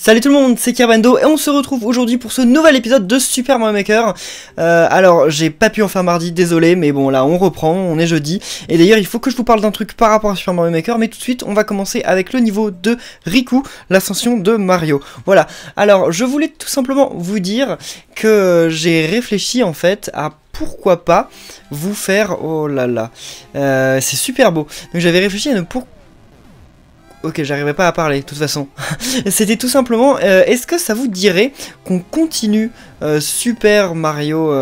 Salut tout le monde, c'est Kerbando et on se retrouve aujourd'hui pour ce nouvel épisode de Super Mario Maker. Alors j'ai pas pu en faire mardi, désolé, mais bon là on reprend, on est jeudi. Et d'ailleurs il faut que je vous parle d'un truc par rapport à Super Mario Maker, mais tout de suite on va commencer avec le niveau de Riku, l'ascension de Mario. Voilà, alors je voulais tout simplement vous dire que j'ai réfléchi en fait à pourquoi pas vous faire... Oh là là, c'est super beau. Donc j'avais réfléchi à ne pourquoi... Ok, j'arriverai pas à parler, de toute façon. C'était tout simplement, est-ce que ça vous dirait qu'on continue Super Mario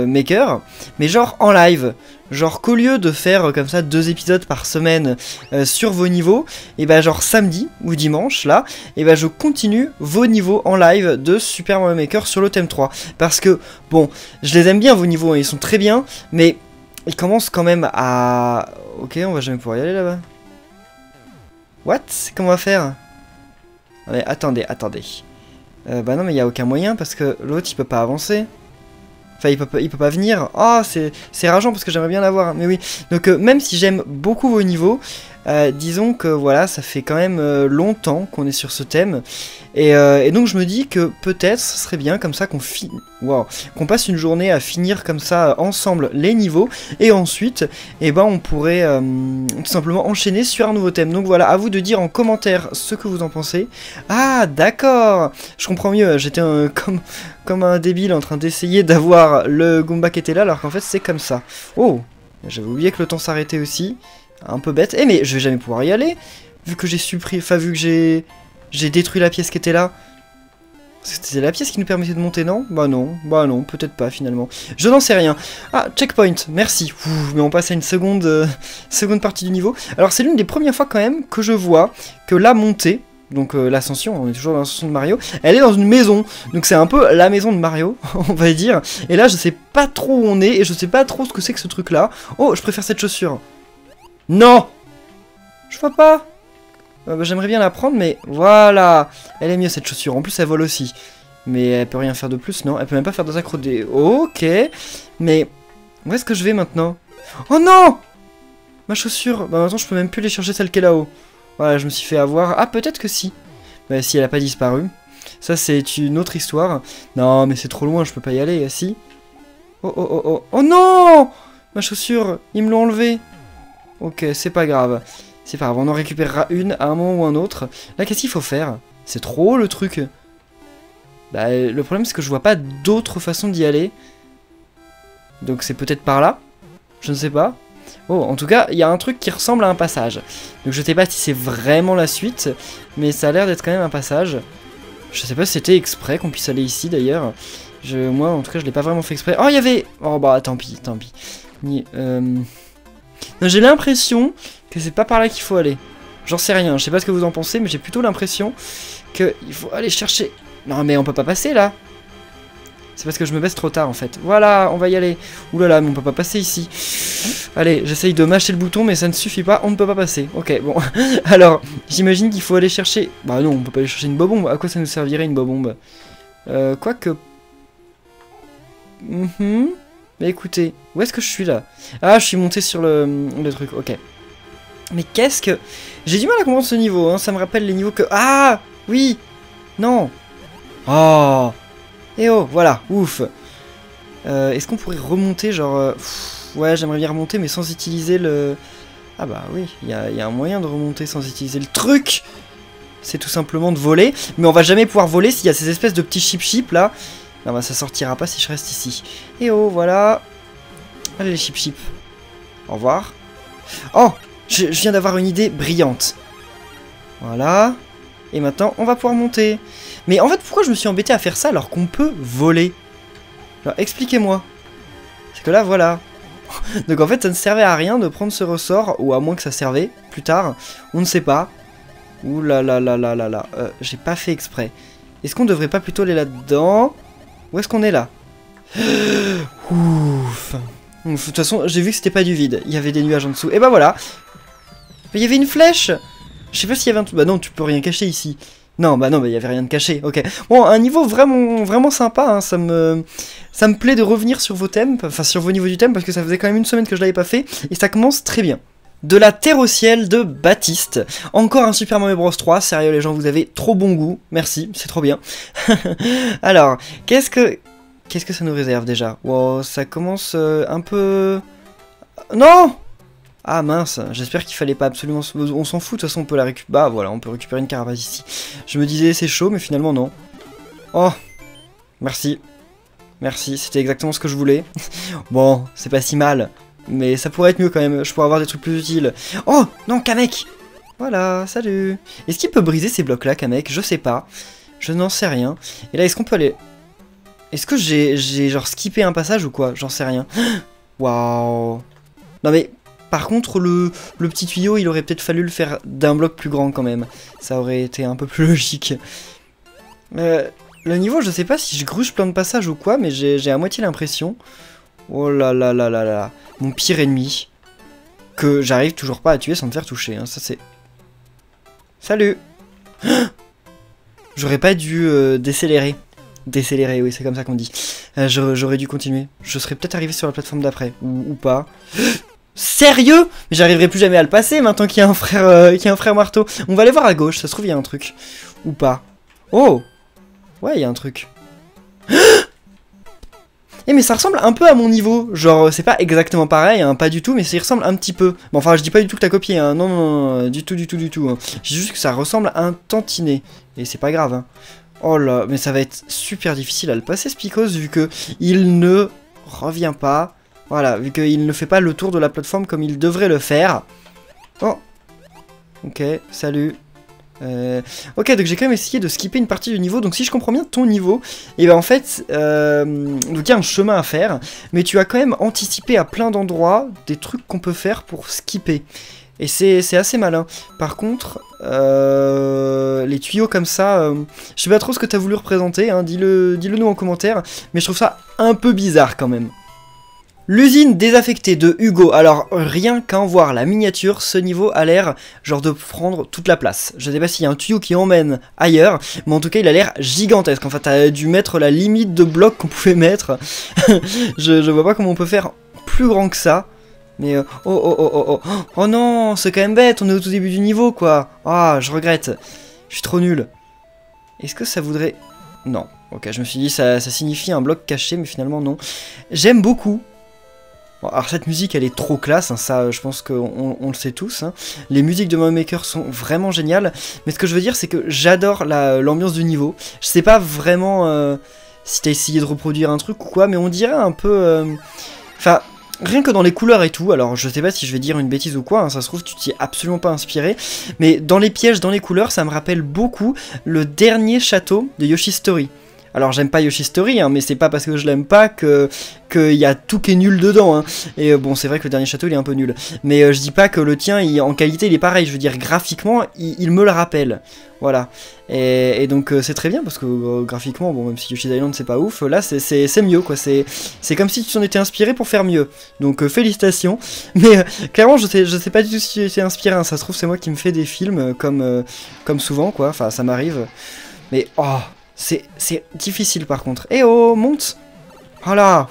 Maker, mais genre en live? Genre qu'au lieu de faire comme ça 2 épisodes par semaine sur vos niveaux, et bah genre samedi ou dimanche, là, et bah je continue vos niveaux en live de Super Mario Maker sur le thème 3. Parce que, bon, je les aime bien vos niveaux, hein, ils sont très bien, mais ils commencent quand même à... Ok, on va jamais pouvoir y aller là-bas. What? Comment on va faire? Mais attendez. Bah non mais il n'y a aucun moyen parce que l'autre il peut pas avancer. Enfin il peut pas venir. Oh c'est rageant parce que j'aimerais bien l'avoir. Mais oui. Donc même si j'aime beaucoup vos niveaux, disons que voilà ça fait quand même longtemps qu'on est sur ce thème. Et donc je me dis que peut-être ce serait bien comme ça qu'on passe une journée à finir comme ça ensemble les niveaux. Et ensuite eh ben, on pourrait tout simplement enchaîner sur un nouveau thème. Donc voilà, à vous de dire en commentaire ce que vous en pensez. Ah d'accord, je comprends mieux, j'étais comme un débile en train d'essayer d'avoir le Goomba qui était là alors qu'en fait c'est comme ça. Oh, j'avais oublié que le temps s'arrêtait aussi. Un peu bête. Eh mais je vais jamais pouvoir y aller vu que j'ai supprimé, enfin vu que j'ai détruit la pièce qui était là. C'était la pièce qui nous permettait de monter, non? Bah non, peut-être pas finalement. Je n'en sais rien. Ah, checkpoint, merci. Ouh, mais on passe à une seconde partie du niveau. Alors c'est l'une des premières fois quand même que je vois que la montée, donc l'ascension, on est toujours dans l'ascension de Mario, elle est dans une maison. Donc c'est un peu la maison de Mario, on va dire. Et là je sais pas trop où on est et je sais pas trop ce que c'est que ce truc là. Oh, je préfère cette chaussure. Non! Je vois pas. Bah, j'aimerais bien la prendre, mais voilà. Elle est mieux cette chaussure. En plus, elle vole aussi. Mais elle peut rien faire de plus, non? Elle peut même pas faire des accrodés. Ok. Mais où est-ce que je vais maintenant? Oh non! Ma chaussure. Bah maintenant, je peux même plus les chercher celle qui est là-haut. Voilà, je me suis fait avoir. Ah, peut-être que si. Bah si, elle a pas disparu. Ça, c'est une autre histoire. Non, mais c'est trop loin, je peux pas y aller. Si. Oh. Oh non! Ma chaussure, ils me l'ont enlevée. Ok, c'est pas grave. C'est pas grave, on en récupérera une à un moment ou un autre. Là, qu'est-ce qu'il faut faire? C'est trop haut le truc. Bah, le problème, c'est que je vois pas d'autre façon d'y aller. Donc c'est peut-être par là. Je ne sais pas. Oh, en tout cas, il y a un truc qui ressemble à un passage. Donc je sais pas si c'est vraiment la suite, mais ça a l'air d'être quand même un passage. Je sais pas si c'était exprès qu'on puisse aller ici, d'ailleurs. Moi, en tout cas, je l'ai pas vraiment fait exprès. Oh, il y avait... Oh, bah, tant pis. J'ai l'impression que c'est pas par là qu'il faut aller. J'en sais rien, je sais pas ce que vous en pensez, mais j'ai plutôt l'impression qu'il faut aller chercher... Non mais on peut pas passer là. C'est parce que je me baisse trop tard en fait. Voilà, on va y aller. Oulala, mais on peut pas passer ici. Allez, j'essaye de mâcher le bouton, mais ça ne suffit pas, on ne peut pas passer. Ok, bon. Alors, j'imagine qu'il faut aller chercher... Bah non, on peut pas aller chercher une bobombe. À quoi ça nous servirait une bobombe? Quoique... Mais écoutez, où est-ce que je suis là? Ah, je suis monté sur le truc, ok. Mais qu'est-ce que... J'ai du mal à comprendre ce niveau, hein, ça me rappelle les niveaux que... Ah! Oui! Non! Oh! Et oh, voilà, ouf! Est-ce qu'on pourrait remonter, genre... ouais, j'aimerais bien remonter, mais sans utiliser le... Ah bah oui, il y a un moyen de remonter sans utiliser le truc! C'est tout simplement de voler, mais on va jamais pouvoir voler s'il y a ces espèces de petits chip-chip, là. Non bah ça sortira pas si je reste ici. Et oh, voilà. Allez les chip-chip. Au revoir. Oh, je viens d'avoir une idée brillante. Voilà. Et maintenant, on va pouvoir monter. Mais en fait, pourquoi je me suis embêté à faire ça alors qu'on peut voler? Alors, expliquez-moi. C'est que là, voilà. Donc en fait, ça ne servait à rien de prendre ce ressort, ou à moins que ça servait plus tard. On ne sait pas. Ouh là là là là là là. J'ai pas fait exprès. Est-ce qu'on devrait pas plutôt aller là-dedans? Où est-ce qu'on est là? Ouf. De toute façon, j'ai vu que c'était pas du vide. Il y avait des nuages en dessous. Et bah voilà. Mais il y avait une flèche. Je sais pas s'il y avait un truc. Bah non, tu peux rien cacher ici. Non, bah non, il y avait rien de caché. Ok. Bon, un niveau vraiment sympa. Hein. Ça me plaît de revenir sur vos thèmes. Enfin, sur vos niveaux du thème. Parce que ça faisait quand même une semaine que je l'avais pas fait. Et ça commence très bien. de la terre au ciel de Baptiste. Encore un Super Mario Bros 3, sérieux les gens, vous avez trop bon goût, merci, c'est trop bien. Alors, qu'est-ce que ça nous réserve déjà? Wow, ça commence un peu... Non! Ah mince, j'espère qu'il fallait pas absolument... On s'en fout, de toute façon on peut la récupérer... Bah voilà, on peut récupérer une carapace ici. Je me disais c'est chaud, mais finalement non. Oh, merci. Merci, c'était exactement ce que je voulais. Bon, c'est pas si mal. Mais ça pourrait être mieux quand même, je pourrais avoir des trucs plus utiles. Oh non, Kamek! Voilà, salut! Est-ce qu'il peut briser ces blocs là, Kamek? Je sais pas. Je n'en sais rien. Et là, est-ce qu'on peut aller... Est-ce que j'ai genre skippé un passage ou quoi? J'en sais rien. Waouh! Non mais, par contre, le petit tuyau, il aurait peut-être fallu le faire d'un bloc plus grand quand même. Ça aurait été un peu plus logique. Le niveau, je sais pas si je gruge plein de passages ou quoi, mais j'ai à moitié l'impression... Oh là là là là là. Mon pire ennemi. Que j'arrive toujours pas à tuer sans me faire toucher. Hein. Ça c'est... Salut. J'aurais pas dû décélérer. Décélérer, oui, c'est comme ça qu'on dit. J'aurais dû continuer. Je serais peut-être arrivé sur la plateforme d'après. Ou pas. Sérieux? Mais j'arriverai plus jamais à le passer maintenant qu'il y a un frère marteau. On va aller voir à gauche. Ça se trouve, il y a un truc. Ou pas. Oh. Ouais, il y a un truc. Eh mais ça ressemble un peu à mon niveau, genre c'est pas exactement pareil, hein, pas du tout, mais ça y ressemble un petit peu. Bon enfin je dis pas du tout que t'as copié, hein. Non, non, non, du tout. Hein. Je dis juste que ça ressemble à un tantinet, et c'est pas grave. Hein. Oh là, mais ça va être super difficile à le passer ce Picos, vu que il ne revient pas. Voilà, vu qu'il ne fait pas le tour de la plateforme comme il devrait le faire. Oh. Ok, salut. Ok, donc j'ai quand même essayé de skipper une partie du niveau, donc si je comprends bien ton niveau, et ben en fait, donc il y a un chemin à faire, mais tu as quand même anticipé à plein d'endroits des trucs qu'on peut faire pour skipper, et c'est assez malin. Par contre, les tuyaux comme ça, je sais pas trop ce que tu as voulu représenter, hein, dis-le nous en commentaire, mais je trouve ça un peu bizarre quand même. L'usine désaffectée de Hugo, alors rien qu'à en voir la miniature, ce niveau a l'air genre de prendre toute la place. Je sais pas s'il y a un tuyau qui emmène ailleurs, mais en tout cas il a l'air gigantesque. En fait t'as dû mettre la limite de blocs qu'on pouvait mettre. je vois pas comment on peut faire plus grand que ça. Mais oh non, c'est quand même bête, on est au tout début du niveau quoi. Ah, je regrette, je suis trop nul. Est-ce que ça voudrait... Non, ok, je me suis dit ça signifie un bloc caché, mais finalement non. J'aime beaucoup. Bon, alors cette musique elle est trop classe, hein, ça je pense qu'on le sait tous. Hein. Les musiques de Mario Maker sont vraiment géniales, mais ce que je veux dire c'est que j'adore l'ambiance du niveau. Je sais pas vraiment si t'as essayé de reproduire un truc ou quoi, mais on dirait un peu... Enfin, rien que dans les couleurs et tout, alors je sais pas si je vais dire une bêtise ou quoi, hein, ça se trouve tu t'y es absolument pas inspiré, mais dans les pièges, dans les couleurs, ça me rappelle beaucoup le dernier château de Yoshi's Story. Alors j'aime pas Yoshi's Story, hein, mais c'est pas parce que je l'aime pas qu'il y a tout qui est nul dedans. Hein. Et bon, c'est vrai que le dernier château il est un peu nul. Mais je dis pas que le tien, en qualité, il est pareil. Je veux dire, graphiquement, il me le rappelle. Voilà. Et donc c'est très bien parce que graphiquement, bon, même si Yoshi's Island c'est pas ouf, là c'est mieux quoi. C'est comme si tu t'en étais inspiré pour faire mieux. Donc félicitations. Mais clairement, je sais pas du tout si tu étais inspiré. Hein. Ça se trouve, c'est moi qui me fais des films comme souvent quoi. Enfin, ça m'arrive. Mais oh. C'est difficile par contre. Eh oh, monte. Voilà.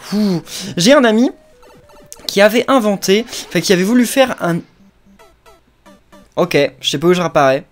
J'ai un ami qui avait inventé, enfin qui avait voulu faire un... Ok, je sais pas où je réapparais.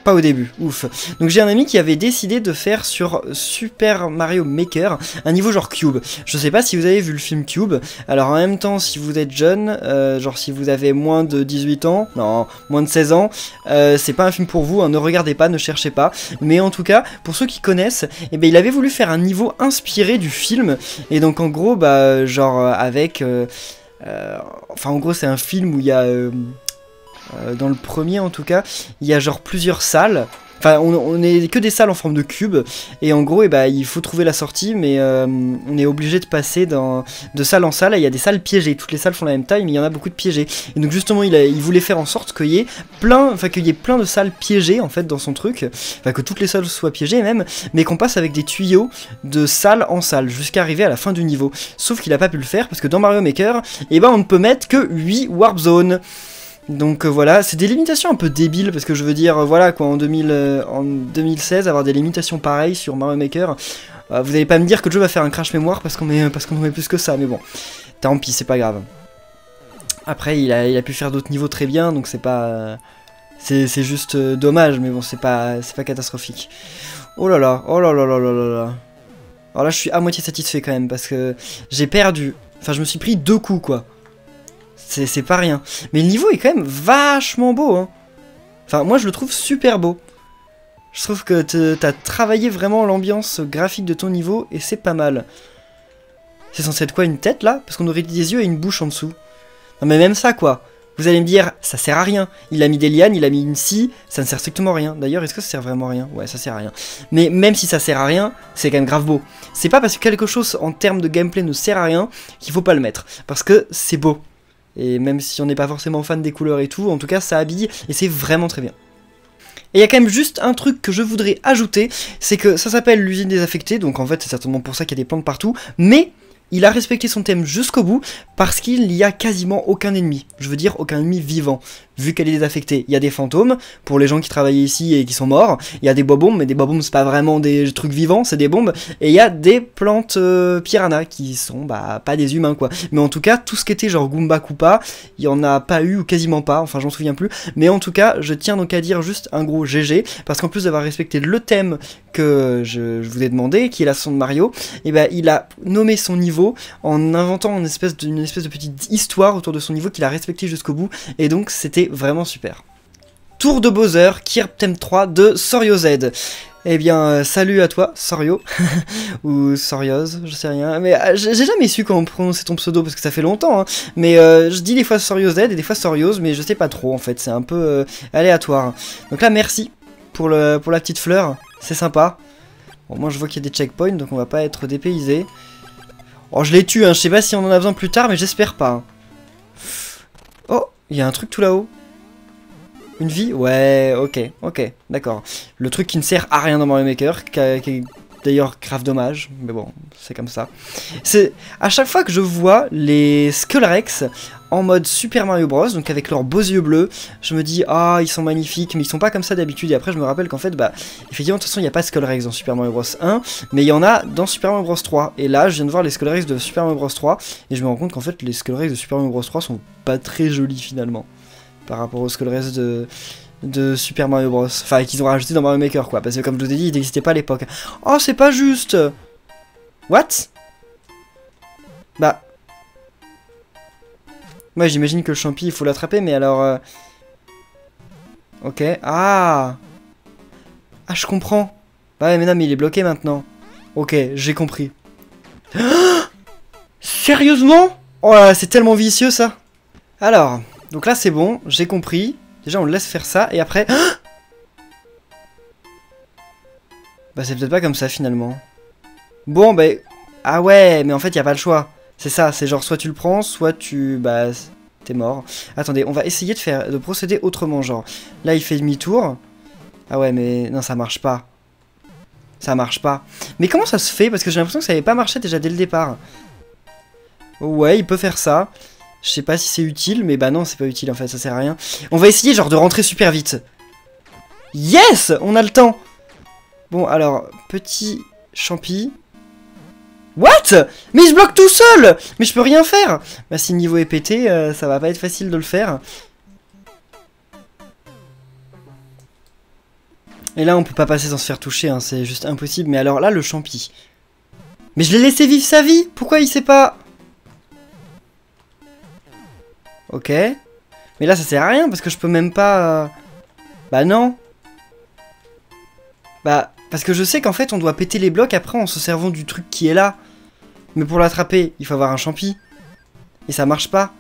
Pas au début, ouf. Donc j'ai un ami qui avait décidé de faire sur Super Mario Maker un niveau genre Cube. Je sais pas si vous avez vu le film Cube. Alors en même temps, si vous êtes jeune, genre si vous avez moins de 18 ans, non, moins de 16 ans, c'est pas un film pour vous, hein, ne regardez pas, ne cherchez pas. Mais en tout cas, pour ceux qui connaissent, eh ben, il avait voulu faire un niveau inspiré du film. Et donc en gros, bah genre avec... enfin en gros c'est un film où il y a... dans le premier en tout cas, il y a genre plusieurs salles. Enfin, on est que des salles en forme de cube. Et en gros, il faut trouver la sortie. Mais on est obligé de passer de salle en salle. Et il y a des salles piégées. Toutes les salles font la même taille, mais il y en a beaucoup de piégées. Et donc justement, il voulait faire en sorte qu'il y ait plein de salles piégées en fait dans son truc. Enfin, que toutes les salles soient piégées même. Mais qu'on passe avec des tuyaux de salle en salle jusqu'à arriver à la fin du niveau. Sauf qu'il a pas pu le faire parce que dans Mario Maker, on ne peut mettre que 8 Warp Zones. Donc voilà, c'est des limitations un peu débiles, parce que je veux dire, voilà quoi, en 2016, avoir des limitations pareilles sur Mario Maker, vous allez pas me dire que le jeu va faire un crash mémoire parce qu'on met plus que ça, mais bon, tant pis, c'est pas grave. Après, il a pu faire d'autres niveaux très bien, donc c'est pas... c'est juste dommage, mais bon, c'est pas catastrophique. Oh là là, oh là là là là là là. Alors là, je suis à moitié satisfait quand même, parce que j'ai perdu. Enfin, je me suis pris 2 coups, quoi. C'est pas rien. Mais le niveau est quand même vachement beau, hein. Enfin, moi, je le trouve super beau. Je trouve que t'as travaillé vraiment l'ambiance graphique de ton niveau, et c'est pas mal. C'est censé être quoi, une tête, là? Parce qu'on aurait dit des yeux et une bouche en dessous. Non, mais même ça, quoi. Vous allez me dire, ça sert à rien. Il a mis des lianes, il a mis une scie, ça ne sert strictement à rien. D'ailleurs, est-ce que ça sert vraiment à rien? Ouais, ça sert à rien. Mais même si ça sert à rien, c'est quand même grave beau. C'est pas parce que quelque chose en termes de gameplay ne sert à rien qu'il faut pas le mettre. Parce que c'est beau. Et même si on n'est pas forcément fan des couleurs et tout, en tout cas, ça habille et c'est vraiment très bien. Et il y a quand même juste un truc que je voudrais ajouter, c'est que ça s'appelle l'usine désaffectée, donc en fait c'est certainement pour ça qu'il y a des plantes partout, mais... il a respecté son thème jusqu'au bout parce qu'il n'y a quasiment aucun ennemi. Je veux dire aucun ennemi vivant. Vu qu'elle est désaffectée, il y a des fantômes pour les gens qui travaillent ici et qui sont morts. Il y a des bois-bombes, mais des bois-bombes c'est pas vraiment des trucs vivants, c'est des bombes. Et il y a des plantes piranha qui sont bah pas des humains quoi. Mais en tout cas, tout ce qui était genre Goomba Koopa, il y en a pas eu ou quasiment pas, enfin j'en souviens plus. Mais en tout cas, je tiens donc à dire juste un gros GG parce qu'en plus d'avoir respecté le thème que je vous ai demandé, qui est la chanson de Mario, et ben il a nommé son niveau en inventant une espèce de petite histoire autour de son niveau qu'il a respecté jusqu'au bout, et donc c'était vraiment super. Tour de Bowser, Kirby Theme 3 de Sorio Z. Eh bien, salut à toi, Sorio, ou Sorioz, je sais rien, mais j'ai jamais su comment prononcer ton pseudo, parce que ça fait longtemps, hein. Mais je dis des fois Sorio Z et des fois Sorioz, mais je sais pas trop, en fait, c'est un peu aléatoire. Donc là, merci pour la petite fleur, c'est sympa. Bon, moi je vois qu'il y a des checkpoints, donc on va pas être dépaysé. Oh, je les tue, hein. Je sais pas si on en a besoin plus tard, mais j'espère pas. Hein. Oh, il y a un truc tout là-haut. Une vie? Ouais, ok, d'accord. Le truc qui ne sert à rien dans Mario Maker, qui est d'ailleurs grave dommage, mais bon, c'est comme ça. C'est à chaque fois que je vois les Skullrex en mode Super Mario Bros, donc avec leurs beaux yeux bleus, je me dis, ah, ils sont magnifiques, mais ils sont pas comme ça d'habitude, et après je me rappelle qu'en fait, bah, effectivement, de toute façon, il n'y a pas de Skullrex dans Super Mario Bros 1, mais il y en a dans Super Mario Bros 3, et là, je viens de voir les Skullrex de Super Mario Bros 3, et je me rends compte qu'en fait, les Skullrex de Super Mario Bros 3 sont pas très jolis, finalement, par rapport aux Skullrex de Super Mario Bros, enfin, qu'ils ont rajouté dans Mario Maker, quoi, parce que comme je vous ai dit, ils n'existaient pas à l'époque. Oh, c'est pas juste. What? Bah... ouais, j'imagine que le champi, il faut l'attraper, mais alors... ok. Ah! Ah, je comprends. Bah ouais, mais non, mais il est bloqué maintenant. Ok, j'ai compris. Sérieusement? Oh là là, c'est tellement vicieux, ça. Alors, donc là, c'est bon, j'ai compris. Déjà, on le laisse faire ça, et après... bah, c'est peut-être pas comme ça, finalement. Bon, bah... ah ouais, mais en fait, il n'y a pas le choix. C'est ça, c'est genre, soit tu le prends, soit tu... bah... t'es mort. Attendez, on va essayer de procéder autrement, genre. Là, il fait demi-tour. Ah ouais, mais... non, ça marche pas. Ça marche pas. Mais comment ça se fait? Parce que j'ai l'impression que ça n'avait pas marché déjà dès le départ. Ouais, il peut faire ça. Je sais pas si c'est utile, mais bah non, c'est pas utile en fait, ça sert à rien. On va essayer genre de rentrer super vite. Yes! On a le temps! Bon, alors, petit champi. What? Mais il se bloque tout seul! Mais je peux rien faire! Bah si le niveau est pété, ça va pas être facile de le faire. Et là, on peut pas passer sans se faire toucher, hein, c'est juste impossible. Mais alors là, le champi. Mais je l'ai laissé vivre sa vie! Pourquoi il sait pas... ok. Mais là, ça sert à rien, parce que je peux même pas... bah non. Bah, parce que je sais qu'en fait, on doit péter les blocs après en se servant du truc qui est là. Mais pour l'attraper, il faut avoir un champi. Et ça marche pas.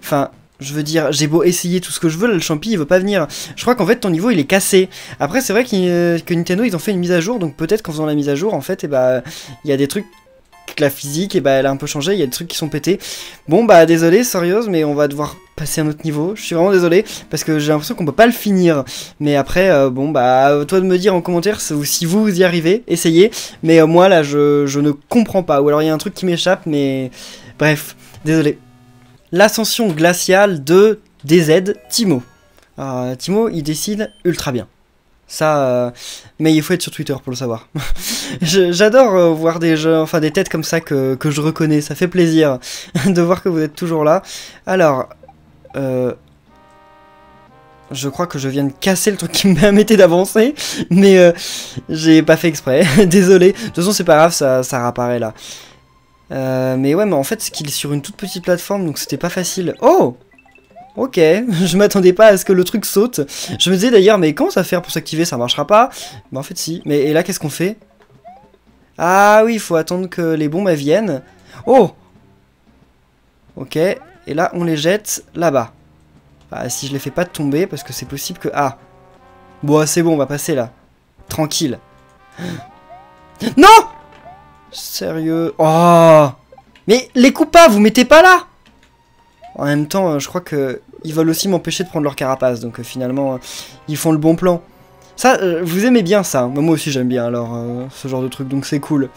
Enfin, je veux dire, j'ai beau essayer tout ce que je veux, là, le champi, il veut pas venir. Je crois qu'en fait, ton niveau, il est cassé. Après, c'est vrai que Nintendo, ils ont fait une mise à jour, donc peut-être qu'en faisant la mise à jour, en fait, et bah, il y a des trucs... que la physique, et bah, elle a un peu changé, il y a des trucs qui sont pétés. Bon, bah, désolé, sérieuse, mais on va devoir passer à un autre niveau. Je suis vraiment désolé, parce que j'ai l'impression qu'on peut pas le finir. Mais après, bon, bah, toi de me dire en commentaire si vous y arrivez, essayez. Mais moi, là, je ne comprends pas. Ou alors, il y a un truc qui m'échappe, mais... bref, désolé. L'ascension glaciale de DZ Timo. Timo, il décide ultra bien. Ça, mais il faut être sur Twitter pour le savoir. J'adore voir des jeux, enfin des têtes comme ça que je reconnais. Ça fait plaisir de voir que vous êtes toujours là. Alors, je crois que je viens de casser le truc qui me permettait d'avancer, mais j'ai pas fait exprès. Désolé. De toute façon, c'est pas grave, ça réapparaît là. Mais ouais, mais en fait, c'est qu'il est sur une toute petite plateforme, donc c'était pas facile. Oh! Ok, je m'attendais pas à ce que le truc saute. Je me disais d'ailleurs, mais comment ça va faire pour s'activer? Ça marchera pas. Bah en fait si. Mais et là, qu'est-ce qu'on fait? Ah oui, il faut attendre que les bombes elles viennent. Oh! Ok, et là, on les jette là-bas. Ah, si je les fais pas tomber, parce que c'est possible que... Ah! Bon, c'est bon, on va passer là. Tranquille. Non! Sérieux? Oh! Mais les coups pas, vous mettez pas là! En même temps, je crois que ils veulent aussi m'empêcher de prendre leur carapace, donc finalement, ils font le bon plan. Ça, vous aimez bien ça. Moi aussi j'aime bien alors ce genre de truc, donc c'est cool.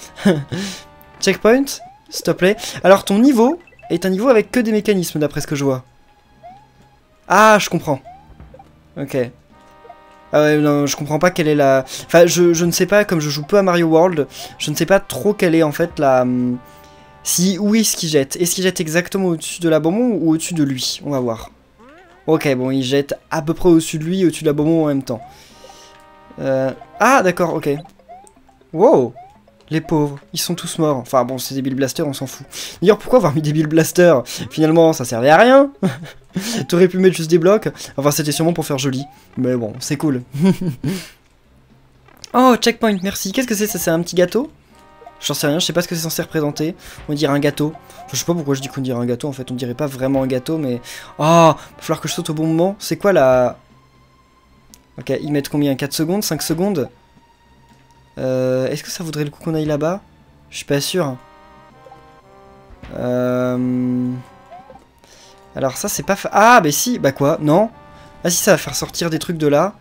Checkpoint, s'il te plaît. Alors ton niveau est un niveau avec que des mécanismes d'après ce que je vois. Ah, je comprends. Ok. Ah ouais, non, je comprends pas quelle est la... Enfin, je ne sais pas, comme je joue peu à Mario World, je ne sais pas trop quelle est en fait la... Si, où est-ce qu'il jette? Est-ce qu'il jette exactement au-dessus de la bonbon ou au-dessus de lui? On va voir. Ok, bon, il jette à peu près au-dessus de lui et au-dessus de la bonbon en même temps. Ah, d'accord, ok. Wow! Les pauvres, ils sont tous morts. Enfin bon, c'est des Bill Blaster, on s'en fout. D'ailleurs, pourquoi avoir mis des Bill Blaster? Finalement, ça servait à rien. T'aurais pu mettre juste des blocs. Enfin, c'était sûrement pour faire joli. Mais bon, c'est cool. Oh, checkpoint, merci. Qu'est-ce que c'est? Ça, c'est un petit gâteau? J'en sais rien, je sais pas ce que c'est censé représenter. On dirait un gâteau. Enfin, je sais pas pourquoi je dis qu'on dirait un gâteau, en fait. On dirait pas vraiment un gâteau, mais... Oh, va falloir que je saute au bon moment. C'est quoi la... Ok, ils mettent combien? 4 secondes? 5 secondes? Est-ce que ça vaudrait le coup qu'on aille là-bas? Je suis pas sûr. Alors ça, c'est pas... Ah, bah si, bah quoi? Non? Ah si, ça va faire sortir des trucs de là.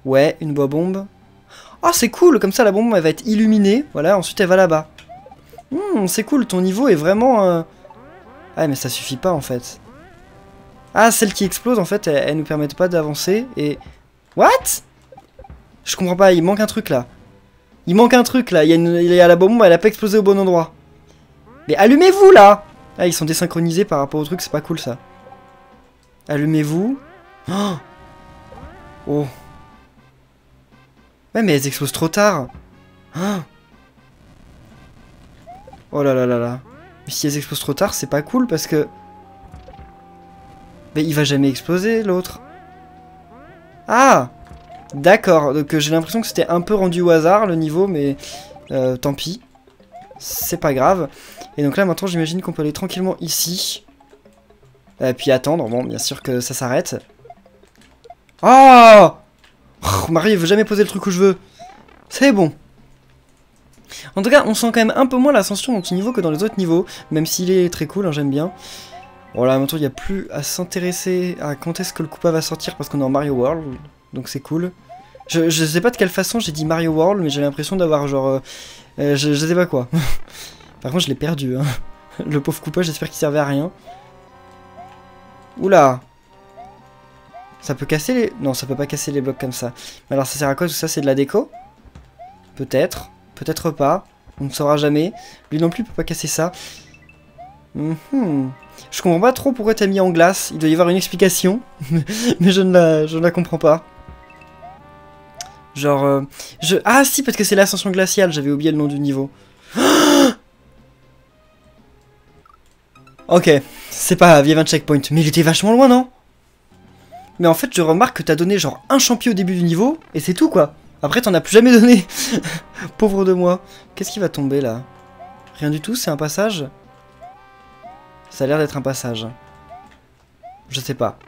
Ouais, une boîte-bombe. Oh, c'est cool, comme ça la bombe elle va être illuminée, voilà, ensuite elle va là-bas. C'est cool, ton niveau est vraiment... Ah, mais ça suffit pas en fait. Ah, celles qui explosent en fait, elles nous permettent pas d'avancer, et... What? Je comprends pas, il manque un truc là. Il manque un truc là, il y a la bombe, elle a pas explosé au bon endroit. Mais allumez-vous là! Ah, ils sont désynchronisés par rapport au truc, c'est pas cool ça. Allumez-vous. Oh. Ouais, mais elles explosent trop tard. Oh là là là là. Mais si elles explosent trop tard, c'est pas cool parce que... Mais il va jamais exploser, l'autre. Ah! D'accord, donc j'ai l'impression que c'était un peu rendu au hasard, le niveau, mais... tant pis. C'est pas grave. Et donc là, maintenant, j'imagine qu'on peut aller tranquillement ici. Puis attendre. Bon, bien sûr que ça s'arrête. Oh! Marie, il veut jamais poser le truc où je veux. C'est bon. En tout cas, on sent quand même un peu moins l'ascension dans ce niveau que dans les autres niveaux. Même s'il est très cool, hein, j'aime bien. Voilà, maintenant, il n'y a plus à s'intéresser à quand est-ce que le Koopa va sortir parce qu'on est en Mario World. Donc c'est cool. Je sais pas de quelle façon j'ai dit Mario World, mais j'ai l'impression d'avoir genre... je sais pas quoi. Par contre, je l'ai perdu. Hein. Le pauvre Koopa, j'espère qu'il servait à rien. Oula! Ça peut casser les... Non, ça peut pas casser les blocs comme ça. Mais alors, ça sert à quoi tout ça? C'est de la déco? Peut-être. Peut-être pas. On ne saura jamais. Lui non plus peut pas casser ça. Je comprends pas trop pourquoi t'as mis en glace. Il doit y avoir une explication. Mais je ne la comprends pas. Genre... Ah si, parce que c'est l'ascension glaciale. J'avais oublié le nom du niveau. Ok. C'est pas grave, il y avait un checkpoint. Mais il était vachement loin, non? Mais en fait, je remarque que t'as donné genre un champion au début du niveau, et c'est tout quoi. Après, t'en as plus jamais donné. Pauvre de moi. Qu'est-ce qui va tomber là? Rien du tout, c'est un passage? Ça a l'air d'être un passage. Je sais pas.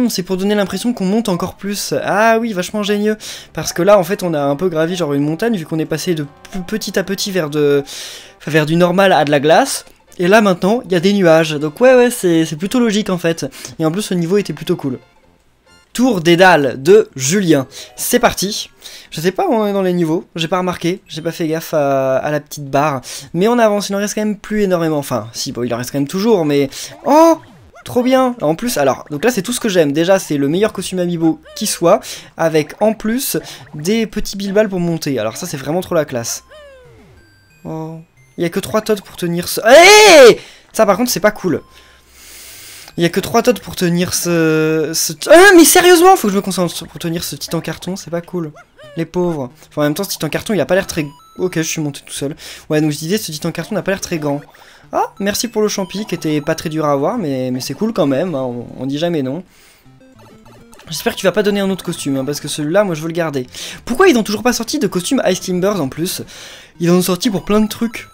C'est pour donner l'impression qu'on monte encore plus. Ah oui, vachement ingénieux. Parce que là, en fait, on a un peu gravi genre une montagne, vu qu'on est passé de petit à petit vers du normal à de la glace. Et là maintenant, il y a des nuages, donc ouais, c'est plutôt logique en fait. Et en plus, ce niveau était plutôt cool. Tour des Dalles de Julien. C'est parti. Je sais pas où on est dans les niveaux, j'ai pas remarqué, j'ai pas fait gaffe à la petite barre. Mais on avance, il en reste quand même plus énormément. Enfin, si, bon, il en reste quand même toujours, mais... Oh! Trop bien. En plus, alors, donc là c'est tout ce que j'aime. Déjà c'est le meilleur costume amiibo qui soit, avec en plus des petits billes-balles pour monter. Alors ça c'est vraiment trop la classe. Oh. Il y a que 3 Toads pour tenir ce... Hey, ça par contre c'est pas cool. Il y a que 3 Toads pour tenir Ah mais sérieusement, faut que je me concentre pour tenir ce titan carton, c'est pas cool. Les pauvres. Enfin en même temps ce titan carton il a pas l'air très... Ok, je suis monté tout seul. Ouais, donc je disais ce titan carton n'a pas l'air très grand. Ah, merci pour le champi qui était pas très dur à avoir, mais c'est cool quand même, hein, on dit jamais non. J'espère que tu vas pas donner un autre costume, hein, parce que celui-là, moi je veux le garder. Pourquoi ils n'ont toujours pas sorti de costume Ice Timbers en plus? Ils en ont sorti pour plein de trucs.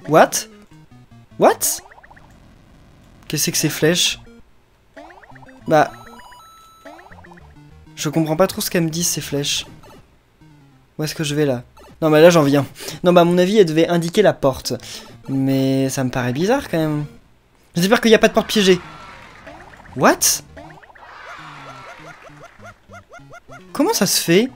What? What? Qu'est-ce que c'est que ces flèches? Bah... Je comprends pas trop ce qu'elles me disent ces flèches. Où est-ce que je vais là? Non bah là j'en viens. Non bah à mon avis elle devait indiquer la porte. Mais ça me paraît bizarre quand même. J'espère qu'il n'y a pas de porte piégée. What? Comment ça se fait?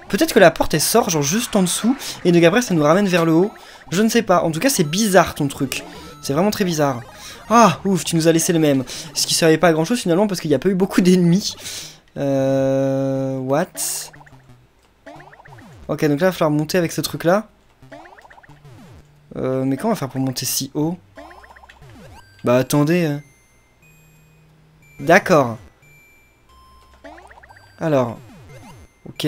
Peut-être que la porte elle sort genre juste en dessous et donc après ça nous ramène vers le haut. Je ne sais pas. En tout cas c'est bizarre ton truc. C'est vraiment très bizarre. Ah ouf, tu nous as laissé le même. Ce qui servait pas à grand chose finalement parce qu'il n'y a pas eu beaucoup d'ennemis. What? Ok, donc là il va falloir monter avec ce truc là. Mais comment on va faire pour monter si haut? Bah attendez. D'accord. Alors. Ok.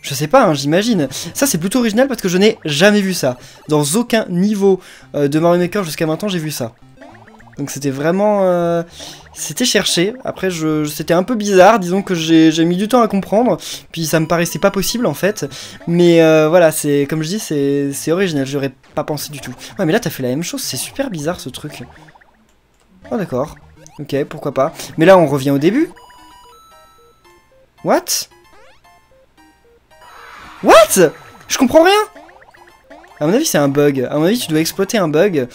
Je sais pas, hein, j'imagine. Ça c'est plutôt original parce que je n'ai jamais vu ça. Dans aucun niveau de Mario Maker jusqu'à maintenant j'ai vu ça. Donc c'était vraiment... C'était cherché. Après c'était un peu bizarre, disons que j'ai mis du temps à comprendre. Puis ça me paraissait pas possible en fait. Mais voilà, c'est comme je dis, c'est original, j'aurais pas pensé du tout. Ouais mais là t'as fait la même chose, c'est super bizarre ce truc. Oh d'accord. Ok, pourquoi pas. Mais là on revient au début. What? What? Je comprends rien. À mon avis c'est un bug. À mon avis tu dois exploiter un bug.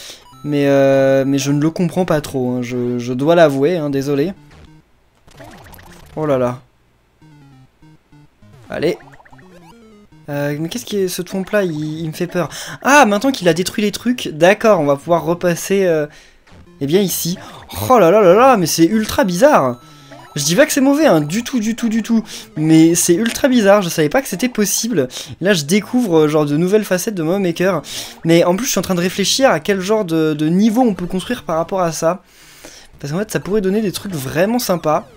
Mais je ne le comprends pas trop, hein. Je dois l'avouer, hein, désolé. Oh là là. Allez. Mais qu'est-ce qui est ce trompe là, il me fait peur. Ah, maintenant qu'il a détruit les trucs, d'accord, on va pouvoir repasser eh bien ici. Oh là là là là, mais c'est ultra bizarre. Je dis pas que c'est mauvais, hein, du tout. Mais c'est ultra bizarre, je savais pas que c'était possible. Là, je découvre genre de nouvelles facettes de Mario Maker. Mais en plus, je suis en train de réfléchir à quel genre de niveau on peut construire par rapport à ça. Parce qu'en fait, ça pourrait donner des trucs vraiment sympas.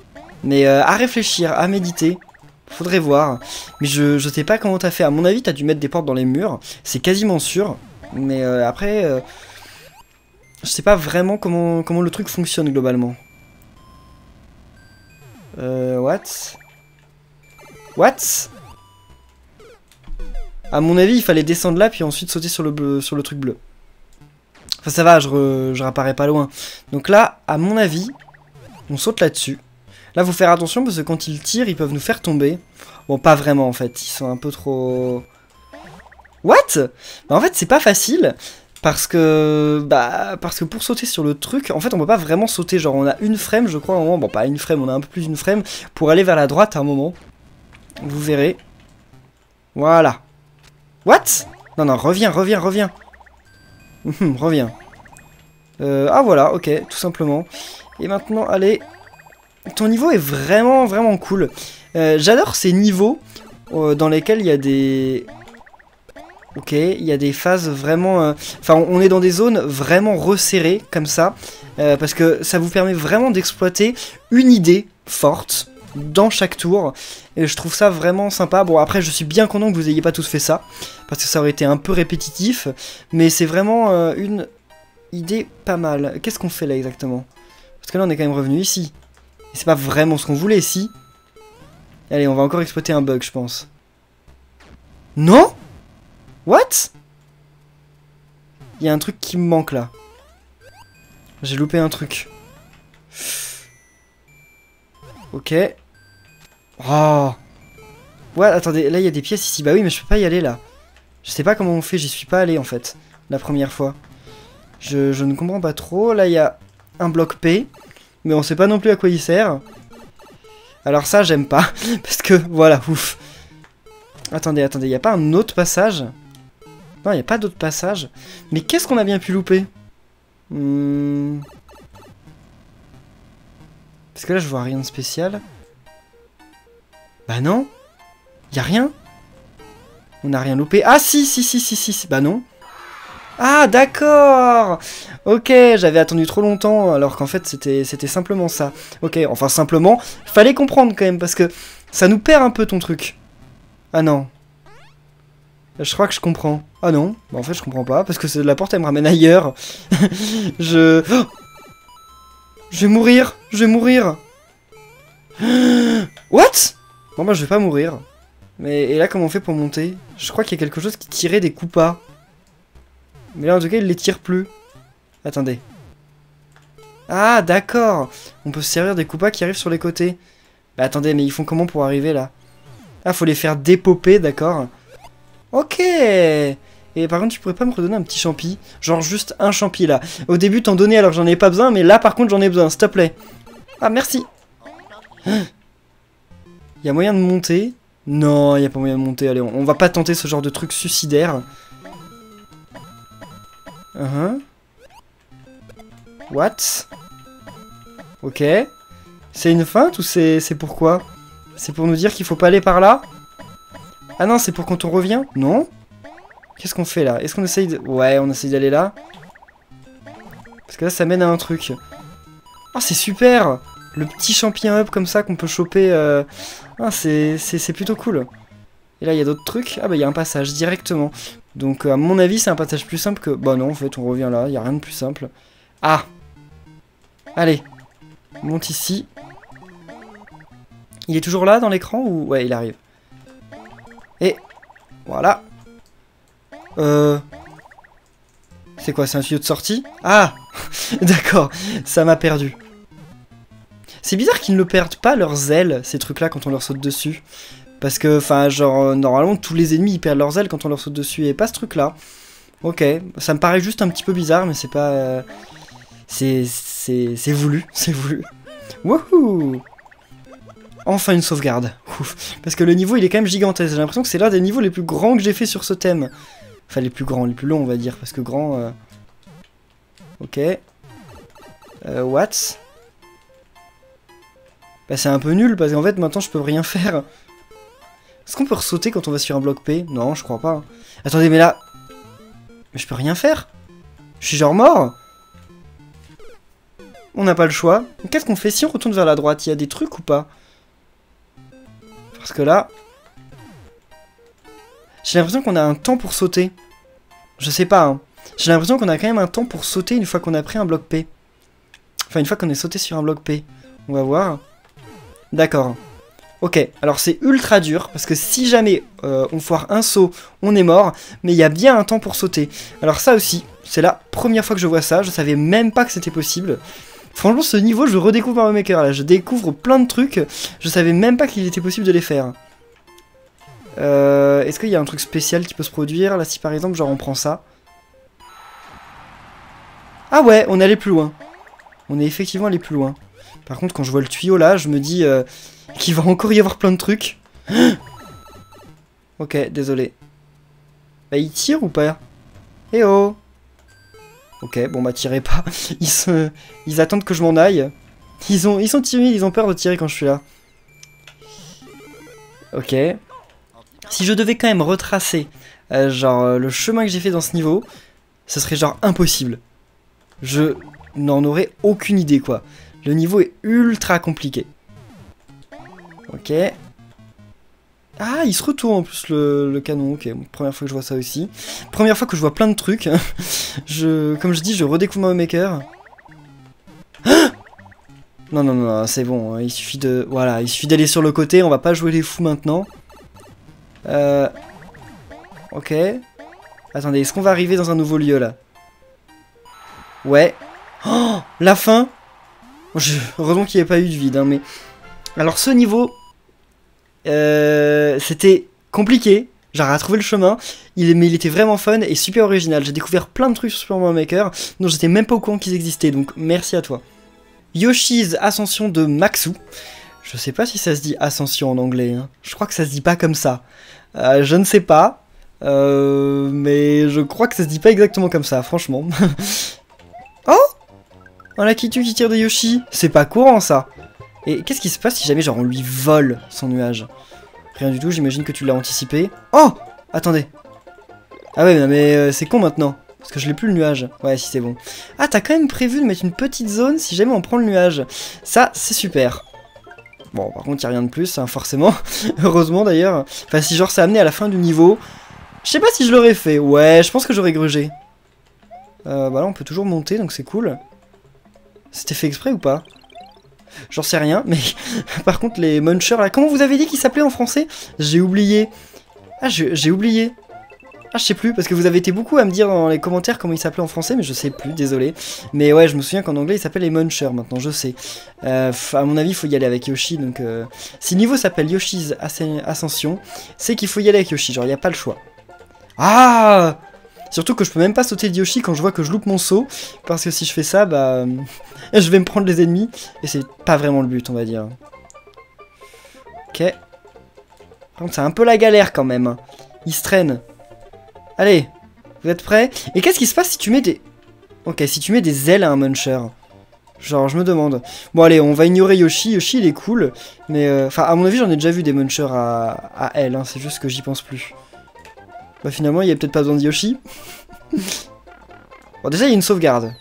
Mais à réfléchir, à méditer. Faudrait voir. Mais je sais pas comment t'as fait. À mon avis, t'as dû mettre des portes dans les murs. C'est quasiment sûr. Mais après... je sais pas vraiment comment le truc fonctionne globalement. What? À mon avis, il fallait descendre là, puis ensuite sauter sur le truc bleu. Enfin, ça va, je réapparais pas loin. Donc là, à mon avis, on saute là-dessus. Là, faut faire attention, parce que quand ils tirent, ils peuvent nous faire tomber. Bon, pas vraiment, en fait. Ils sont un peu trop... What? Bah, en fait, c'est pas facile. Parce que pour sauter sur le truc, en fait on peut pas vraiment sauter, genre on a une frame je crois à un moment, bon pas une frame, on a un peu plus d'une frame, pour aller vers la droite à un moment. Vous verrez. Voilà. What? Non, reviens. Reviens. Ah voilà, ok, tout simplement. Et maintenant, allez. Ton niveau est vraiment cool. J'adore ces niveaux dans lesquels il y a des... Ok, il y a des phases vraiment... Enfin, on est dans des zones vraiment resserrées, comme ça. Parce que ça vous permet vraiment d'exploiter une idée forte dans chaque tour. Et je trouve ça vraiment sympa. Bon, après, je suis bien content que vous ayez pas tous fait ça. Parce que ça aurait été un peu répétitif. Mais c'est vraiment une idée pas mal. Qu'est-ce qu'on fait là exactement? Parce que là, on est quand même revenu ici. Et c'est pas vraiment ce qu'on voulait, si. Allez, on va encore exploiter un bug, je pense. Non? What? Il y a un truc qui me manque là. J'ai loupé un truc. Ok. Oh. Ouais, attendez, là il y a des pièces ici. Bah oui, mais je peux pas y aller là. Je sais pas comment on fait, j'y suis pas allé en fait. La première fois. Je ne comprends pas trop. Là il y a un bloc P. Mais on sait pas non plus à quoi il sert. Alors ça, j'aime pas. Parce que, voilà, ouf. Attendez, y a pas un autre passage? Non, il n'y a pas d'autre passage. Mais qu'est-ce qu'on a bien pu louper? Parce que là, je vois rien de spécial. Bah non. Y a rien. On n'a rien loupé. Ah si. Bah non. Ah d'accord. Ok, j'avais attendu trop longtemps alors qu'en fait c'était simplement ça. Ok, enfin simplement, fallait comprendre quand même parce que ça nous perd un peu ton truc. Ah non. Je crois que je comprends. Ah non, bah en fait je comprends pas parce que la porte elle me ramène ailleurs. Je vais mourir, What? Bon bah je vais pas mourir. Mais et là comment on fait pour monter? Je crois qu'il y a quelque chose qui tirait des coupas. Mais là en tout cas il les tire plus. Attendez. Ah d'accord. On peut se servir des coupas qui arrivent sur les côtés. Bah attendez, mais ils font comment pour arriver là? Ah, faut les faire dépoper, d'accord. Ok. Et par contre tu pourrais pas me redonner un petit champi? Genre juste un champi là. Au début t'en donnais alors que j'en ai pas besoin, mais là par contre j'en ai besoin, s'il te plaît. Ah merci. Y a moyen de monter? Non, y a pas moyen de monter. Allez, on va pas tenter ce genre de truc suicidaire. What? Ok. C'est une feinte ou c'est pourquoi? C'est pour nous dire qu'il faut pas aller par là? Ah non, c'est pour quand on revient? Non? Qu'est-ce qu'on fait là? Est-ce qu'on essaye de... Ouais, on essaye d'aller là. Parce que là, ça mène à un truc. Ah, c'est super! Le petit champignon up comme ça qu'on peut choper... Ah, c'est plutôt cool. Et là, il y a d'autres trucs. Ah bah, il y a un passage directement. Donc, à mon avis, c'est un passage plus simple que... Bah non, en fait, on revient là. Il n'y a rien de plus simple. Ah! Allez. On monte ici. Il est toujours là, dans l'écran, ou... Ouais, il arrive. Et... Voilà. C'est quoi, c'est un tuyau de sortie? Ah! D'accord, ça m'a perdu. C'est bizarre qu'ils ne perdent pas leurs ailes, ces trucs-là, quand on leur saute dessus. Parce que, enfin, genre, normalement, tous les ennemis, ils perdent leurs ailes quand on leur saute dessus, et pas ce truc-là. Ok, ça me paraît juste un petit peu bizarre, mais c'est pas... C'est voulu, c'est voulu. Wouhou! Enfin une sauvegarde. Ouf. Parce que le niveau, il est quand même gigantesque. J'ai l'impression que c'est l'un des niveaux les plus grands que j'ai fait sur ce thème. Enfin, les plus grands, les plus longs, on va dire. Parce que grand... Ok. What? Bah, c'est un peu nul, parce qu'en fait, maintenant, je peux rien faire. Est-ce qu'on peut ressauter quand on va sur un bloc P? Non, je crois pas. Attendez, mais là... Mais je peux rien faire? Je suis genre mort? On n'a pas le choix. Qu'est-ce qu'on fait si on retourne vers la droite? Il y a des trucs ou pas? Parce que là... J'ai l'impression qu'on a un temps pour sauter. Je sais pas, hein. J'ai l'impression qu'on a quand même un temps pour sauter une fois qu'on a pris un bloc P. Enfin, une fois qu'on est sauté sur un bloc P. On va voir. D'accord. Ok, alors c'est ultra dur, parce que si jamais on foire un saut, on est mort, mais il y a bien un temps pour sauter. Alors ça aussi, c'est la première fois que je vois ça, je savais même pas que c'était possible. Franchement, ce niveau, je redécouvre Mario Maker, là, je découvre plein de trucs, je savais même pas qu'il était possible de les faire. Est-ce qu'il y a un truc spécial qui peut se produire, là, si par exemple, genre on prend ça? Ah ouais, on est allé plus loin. On est effectivement allé plus loin. Par contre, quand je vois le tuyau, là, je me dis... qu'il va encore y avoir plein de trucs. Ok, désolé. Bah, il tire ou pas? Eh oh! Ok, bon bah tirez pas. Ils attendent que je m'en aille. Ils sont timides, ils ont peur de tirer quand je suis là. Ok. Si je devais quand même retracer genre le chemin que j'ai fait dans ce niveau, ce serait genre impossible. Je n'en aurais aucune idée quoi. Le niveau est ultra compliqué. Ok. Ah, il se retourne en plus le canon. Ok, bon, première fois que je vois ça aussi. Première fois que je vois plein de trucs. Comme je dis, je redécouvre Mario Maker. Non, non, non, c'est bon. Il suffit de... Voilà, il suffit d'aller sur le côté. On va pas jouer les fous maintenant. Ok. Attendez, est-ce qu'on va arriver dans un nouveau lieu, là? Ouais. Oh, la fin. Heureusement qu'il n'y ait pas eu de vide, hein, mais... Alors, ce niveau... c'était compliqué, genre à trouver le chemin, mais il était vraiment fun et super original. J'ai découvert plein de trucs sur Super Mario Maker dont j'étais même pas au courant qu'ils existaient, donc merci à toi. Yoshi's Ascension de Maxou. Je sais pas si ça se dit Ascension en anglais, hein. Je crois que ça se dit pas comme ça. Je ne sais pas, mais je crois que ça se dit pas exactement comme ça, franchement. Oh, un Lakitu qui tire des Yoshi, c'est pas courant ça. Et qu'est-ce qui se passe si jamais genre on lui vole son nuage? Rien du tout, j'imagine que tu l'as anticipé. Oh! Attendez. Ah ouais, mais c'est con maintenant. Parce que je l'ai plus le nuage. Ouais, si c'est bon. Ah, t'as quand même prévu de mettre une petite zone si jamais on prend le nuage. Ça, c'est super. Bon, par contre, il n'y a rien de plus, hein, forcément. Heureusement, d'ailleurs. Enfin, si genre ça amené à la fin du niveau... Je sais pas si je l'aurais fait. Ouais, je pense que j'aurais grugé. Bah là, on peut toujours monter, donc c'est cool. C'était fait exprès ou pas? J'en sais rien, mais... Par contre, les munchers, là... Comment vous avez dit qu'ils s'appelaient en français? J'ai oublié. Ah, j'ai oublié. Ah, je sais plus, parce que vous avez été beaucoup à me dire dans les commentaires comment il s'appelait en français, mais je sais plus, désolé. Mais ouais, je me souviens qu'en anglais, il s'appelle les Munchers, maintenant, je sais. À mon avis, il faut y aller avec Yoshi, donc... Si le niveau s'appelle Yoshi's Ascension, c'est qu'il faut y aller avec Yoshi, genre, il n'y a pas le choix. Ah! Surtout que je peux même pas sauter de Yoshi quand je vois que je loupe mon saut, parce que si je fais ça, bah... je vais me prendre les ennemis, et c'est pas vraiment le but, on va dire. Ok. Par contre, c'est un peu la galère, quand même. Il se traîne. Allez, vous êtes prêts? Et qu'est-ce qui se passe si tu mets des... Ok, si tu mets des ailes à un muncher? Genre, je me demande. Bon, allez, on va ignorer Yoshi. Yoshi, il est cool. Mais, enfin, à mon avis, j'en ai déjà vu des munchers à ailes. Hein, c'est juste que j'y pense plus. Bah, finalement, il y a peut-être pas besoin de Yoshi. Bon, déjà, il y a une sauvegarde.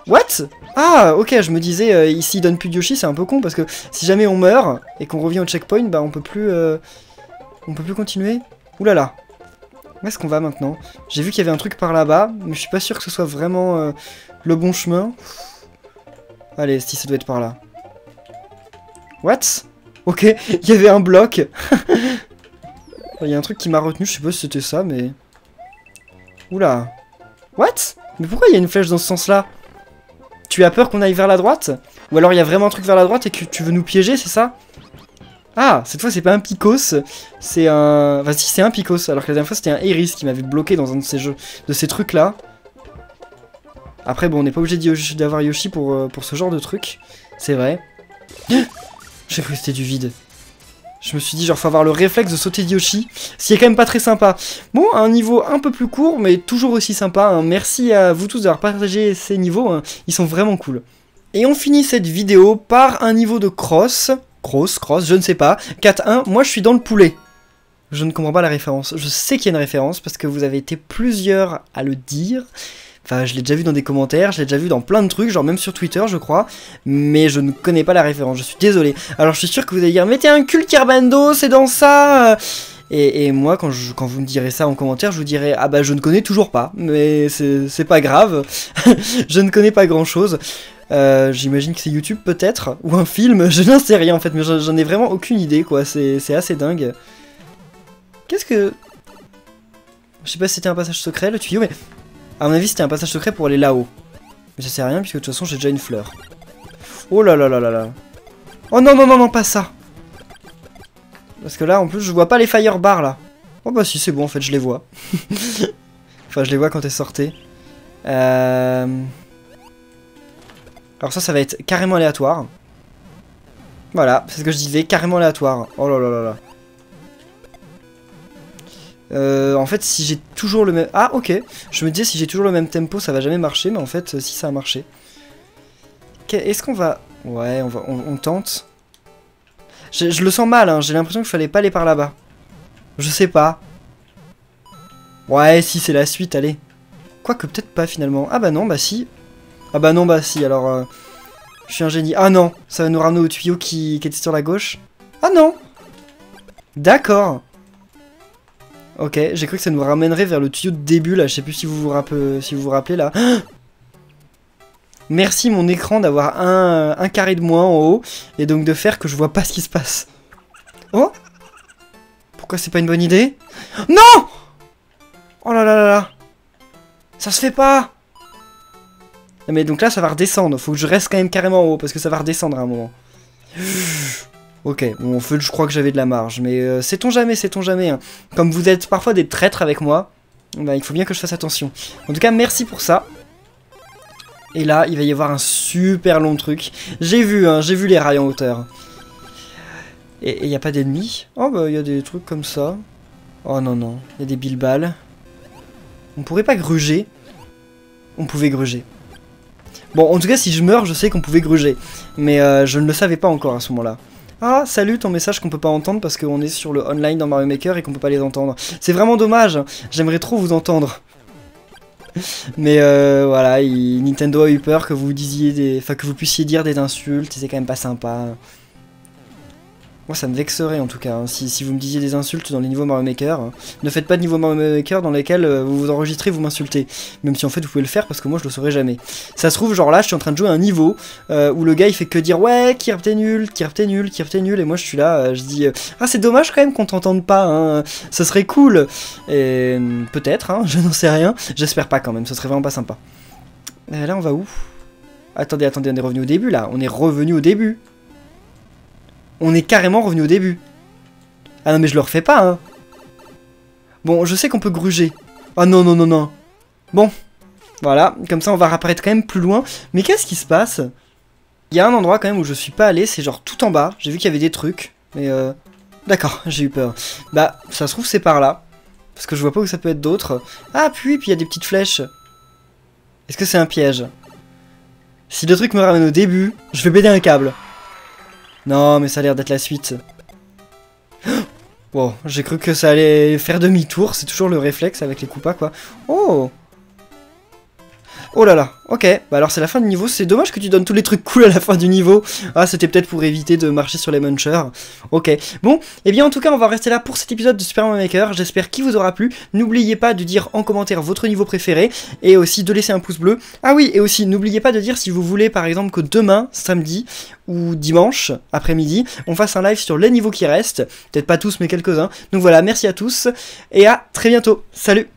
What? Ah, ok, je me disais, ici, il donne plus de Yoshi, c'est un peu con. Parce que si jamais on meurt et qu'on revient au checkpoint, bah, on peut plus continuer. Ouh là là. Où est-ce qu'on va maintenant? J'ai vu qu'il y avait un truc par là-bas, mais je suis pas sûr que ce soit vraiment le bon chemin. Allez, si ça doit être par là. What? Ok, il y avait un bloc. Il y a un truc qui m'a retenu, je sais pas si c'était ça, mais... Oula. What? Mais pourquoi il y a une flèche dans ce sens-là? Tu as peur qu'on aille vers la droite? Ou alors il y a vraiment un truc vers la droite et que tu veux nous piéger, c'est ça? Ah, cette fois c'est pas un Picos, c'est un... Enfin si, c'est un Picos, alors que la dernière fois c'était un Iris qui m'avait bloqué dans un de ces jeux, de ces trucs là. Après bon, on n'est pas obligé d'avoir Yoshi pour ce genre de truc, c'est vrai. J'ai cru que c'était du vide. Je me suis dit genre faut avoir le réflexe de sauter de Yoshi, ce qui est quand même pas très sympa. Bon, un niveau un peu plus court, mais toujours aussi sympa, hein. Merci à vous tous d'avoir partagé ces niveaux, hein. Ils sont vraiment cool. Et on finit cette vidéo par un niveau de cross... Cross, je ne sais pas. 4-1, moi je suis dans le poulet. Je ne comprends pas la référence. Je sais qu'il y a une référence parce que vous avez été plusieurs à le dire. Enfin, je l'ai déjà vu dans des commentaires, je l'ai déjà vu dans plein de trucs, genre même sur Twitter, je crois. Mais je ne connais pas la référence, je suis désolé. Alors je suis sûr que vous allez dire, mais t'es un cul Kerbando, c'est dans ça. Et moi, quand vous me direz ça en commentaire, je vous dirai, ah bah je ne connais toujours pas. Mais c'est pas grave. Je ne connais pas grand chose. J'imagine que c'est YouTube peut-être, ou un film, je n'en sais rien en fait, mais j'en ai vraiment aucune idée quoi, c'est assez dingue. Qu'est-ce que... Je sais pas si c'était un passage secret le tuyau, mais à mon avis c'était un passage secret pour aller là-haut. Mais ça sert à rien puisque de toute façon j'ai déjà une fleur. Oh là là là là là. Oh non non non non, pas ça. Parce que là en plus je vois pas les firebars là. Oh bah si c'est bon en fait je les vois. Enfin je les vois quand elles sortaient. Alors ça va être carrément aléatoire. Voilà, c'est ce que je disais, carrément aléatoire. Oh là là là là. En fait, si j'ai toujours le même... Ah, ok. Je me disais, si j'ai toujours le même tempo, ça va jamais marcher. Mais en fait, si ça a marché. Est-ce qu'on va... Ouais, on tente. Je le sens mal, hein. J'ai l'impression qu'il fallait pas aller par là-bas. Je sais pas. Ouais, si, c'est la suite, allez. Quoique peut-être pas, finalement. Ah bah non, bah si. Ah bah non, bah si, alors... je suis un génie. Ah non, ça va nous ramener au tuyau qui était sur la gauche. Ah non. D'accord. Ok, j'ai cru que ça nous ramènerait vers le tuyau de début, là. Je sais plus si vous vous rappelez, là. Merci, mon écran, d'avoir un carré de moins en haut. Et donc de faire que je vois pas ce qui se passe. Oh. Pourquoi c'est pas une bonne idée? Non. Oh là là là là. Ça se fait pas. Mais donc là ça va redescendre, faut que je reste quand même carrément en haut parce que ça va redescendre à un moment. Ok, bon en fait je crois que j'avais de la marge, mais sait-on jamais, hein. Comme vous êtes parfois des traîtres avec moi, bah, il faut bien que je fasse attention. En tout cas merci pour ça. Et là il va y avoir un super long truc. J'ai vu les rails en hauteur. Et il n'y a pas d'ennemis? Oh bah il y a des trucs comme ça. Oh non non, il y a des bilballes. On pourrait pas gruger. On pouvait gruger. Bon, en tout cas, si je meurs, je sais qu'on pouvait gruger. Mais je ne le savais pas encore à ce moment-là. Ah, salut, ton message qu'on peut pas entendre parce qu'on est sur le online dans Mario Maker et qu'on peut pas les entendre. C'est vraiment dommage, j'aimerais trop vous entendre. Mais voilà, Nintendo a eu peur que vous disiez enfin que vous puissiez dire des insultes, et c'est quand même pas sympa. Moi ça me vexerait en tout cas, hein, si vous me disiez des insultes dans les niveaux Mario Maker. Hein. Ne faites pas de niveau Mario Maker dans lesquels vous vous enregistrez, vous m'insultez. Même si en fait vous pouvez le faire parce que moi je le saurais jamais. Ça se trouve genre là je suis en train de jouer à un niveau où le gars il fait que dire ouais Kirp t'es nul, Kirp t'es nul, Kirp t'es nul. Et moi je suis là, je dis ah c'est dommage quand même qu'on t'entende pas, hein. Ça serait cool. Et peut-être, hein, je n'en sais rien. J'espère pas quand même, ce serait vraiment pas sympa. Là on va où? Attendez, attendez, on est revenu au début là, on est revenu au début. On est carrément revenu au début. Ah non mais je le refais pas, hein. Bon, je sais qu'on peut gruger. Ah non, non, non, non. Bon, voilà, comme ça on va réapparaître quand même plus loin. Mais qu'est-ce qui se passe? Il y a un endroit quand même où je suis pas allé, c'est genre tout en bas. J'ai vu qu'il y avait des trucs, mais d'accord, j'ai eu peur. Bah, ça se trouve c'est par là. Parce que je vois pas où ça peut être d'autre. Ah, puis il y a des petites flèches. Est-ce que c'est un piège? Si le truc me ramène au début, je vais péter un câble. Non, mais ça a l'air d'être la suite. Bon, j'ai cru que ça allait faire demi-tour. C'est toujours le réflexe avec les coupas, quoi. Oh! Oh là là, ok, bah alors c'est la fin du niveau, c'est dommage que tu donnes tous les trucs cool à la fin du niveau. Ah, c'était peut-être pour éviter de marcher sur les munchers. Ok, bon, et bien en tout cas on va rester là pour cet épisode de Super Mario Maker, j'espère qu'il vous aura plu. N'oubliez pas de dire en commentaire votre niveau préféré, et aussi de laisser un pouce bleu. Ah oui, et aussi n'oubliez pas de dire si vous voulez par exemple que demain, samedi, ou dimanche, après-midi, on fasse un live sur les niveaux qui restent. Peut-être pas tous mais quelques-uns. Donc voilà, merci à tous, et à très bientôt, salut!